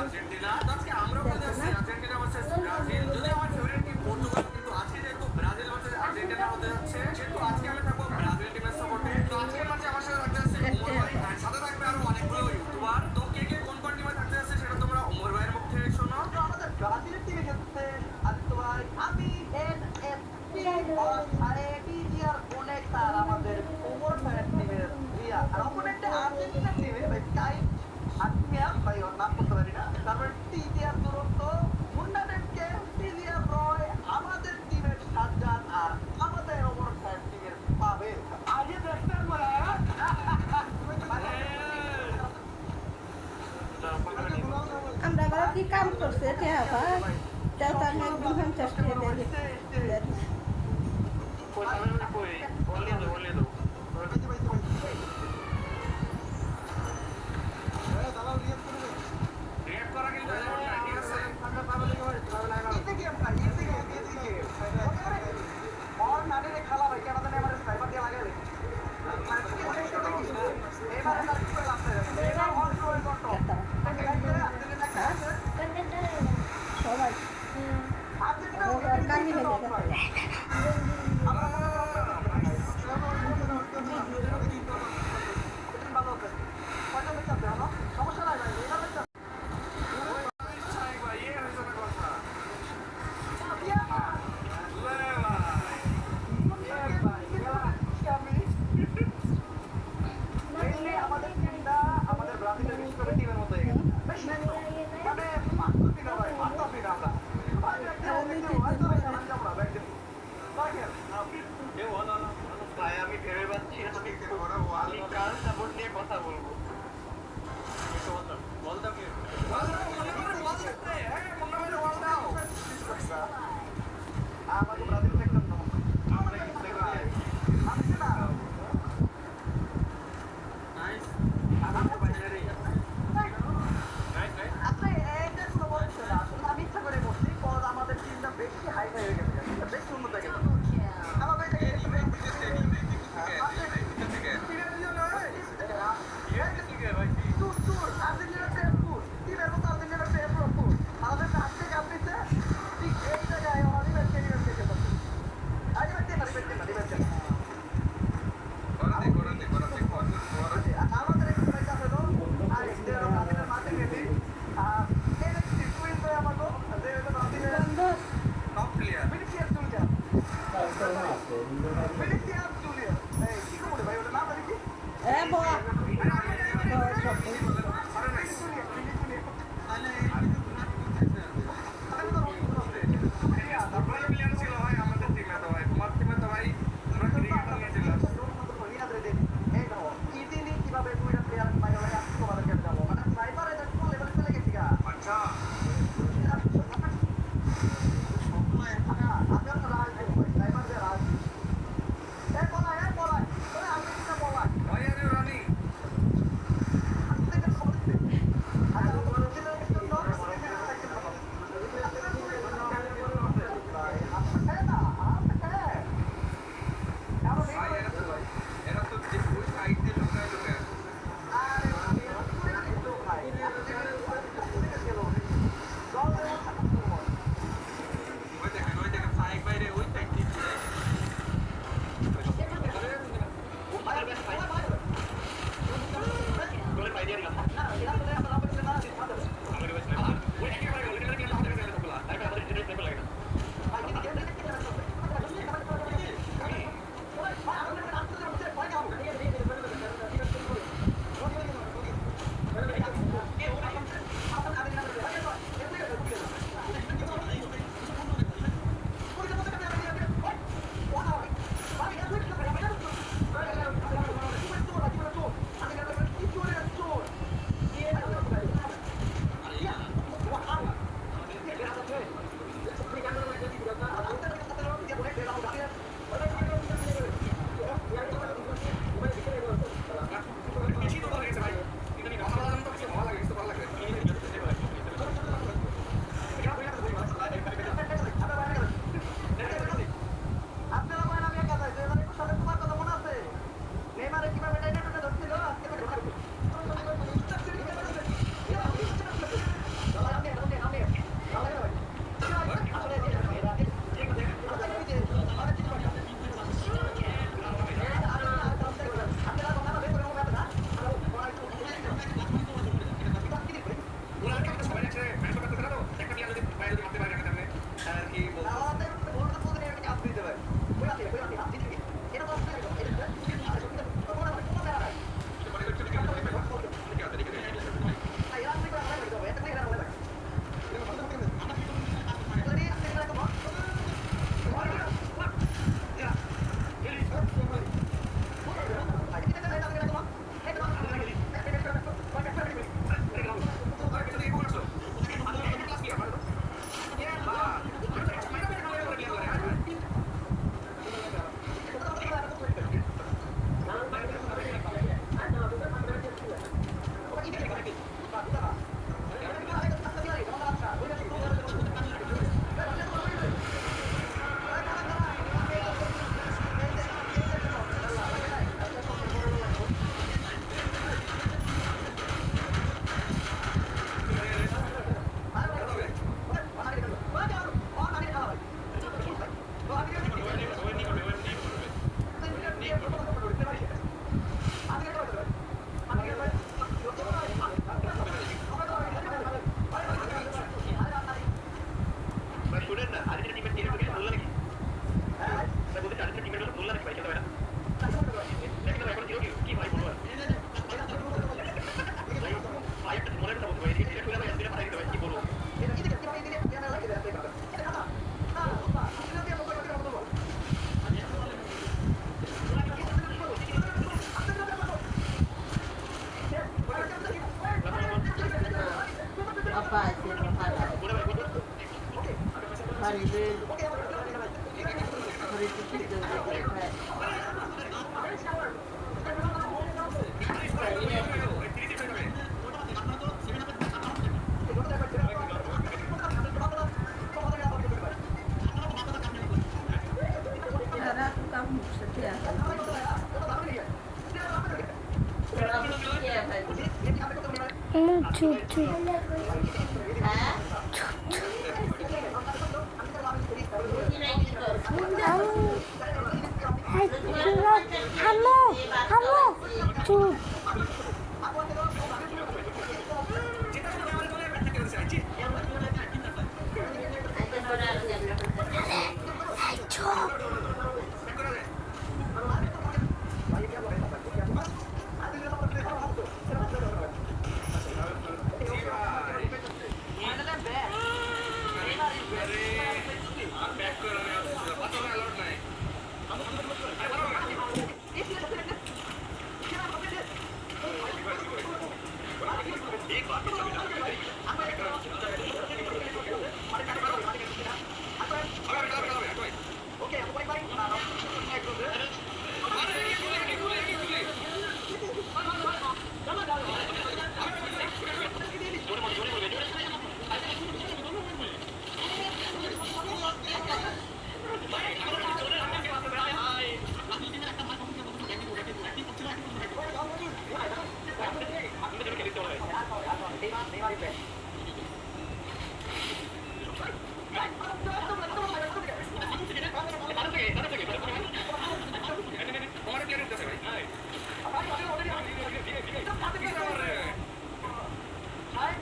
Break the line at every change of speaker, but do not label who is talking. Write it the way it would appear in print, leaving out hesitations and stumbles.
Argentina. আজকে আমরাও খেলতে যাচ্ছি আর্জেন্টিনা ভার্সেস ব্রাজিল। যদি আমার ফেভারিট টিম পর্তুগাল, কিন্তু আজকে যেহেতু ব্রাজিল ভার্সেস আর্জেন্টিনা হতে যাচ্ছে, সেহেতু আজকে আমি থাকবো ব্রাজিল টিমের সাপোর্টে। তো আজকের ম্যাচে আমার সাথে থাকতে যাচ্ছে ওমর ভাই, আর সাথে থাকবে আরো অনেকগুলো ইউটিউবার। তো কে কে কোন কোন টিমে থাকতে যাচ্ছে সেটা তোমরা ওমর ভাইয়ের মুখ থেকে শোনো।
তো আমাদের ব্রাজিলের টিমে খেলতে আদিত্য ভাই, আমি এনএফসি আর অনেক তার আমাদের ওমর ভাইয়ের টিমের রিয়া, আর অপোনেন্টে আর্জেন্টিনা টিমে ভাই কাই আত্মিয়া ভাই, ওর নাম করতে পারি না, তারপরে টিজিআর দুরন্ত, মুন্নাডেনকে, টিজিআর রয়, আমাদের টিমের সাজ্জাদ, আর আমাদের ওমর ভাইয়ের টিমের পাবেল। আগে দেখতেন বলা
আমরা আবার কি কাম করছে এটা আবার তাও তো আমি একদম 50 টাকা দিয়ে
খালা ভাই কেন আমার ড্রাইভার দিয়ে লাগাবে
সবাই কান্দি হয়ে গেছে
সমস্যা নাই ভাই আমাদের ব্রাজিলের বিশ্বকাপের টিমের মতো হয়ে গেছে মানে পারতাছি না ভাই, পারতাছি না আমরা ভাই। আমি ভেবে পাচ্ছি আমি কার সাপোর্ট নিয়ে কথা বলবো। আমাকে ব্রাজিল দেখলাম না আমি ইচ্ছা করে বলছি, আমাদের টিমটা বেশি হাই হয়ে গেছে, বেশি উন্নত হয়ে গেছে।
হরিবেল হরিপুটি দেবে Cara aku kamu setia.
চুপ চুপ হামো হামো চুপ
ব্যাক করে বাঁচানো অ্যালাউড নাই ভাই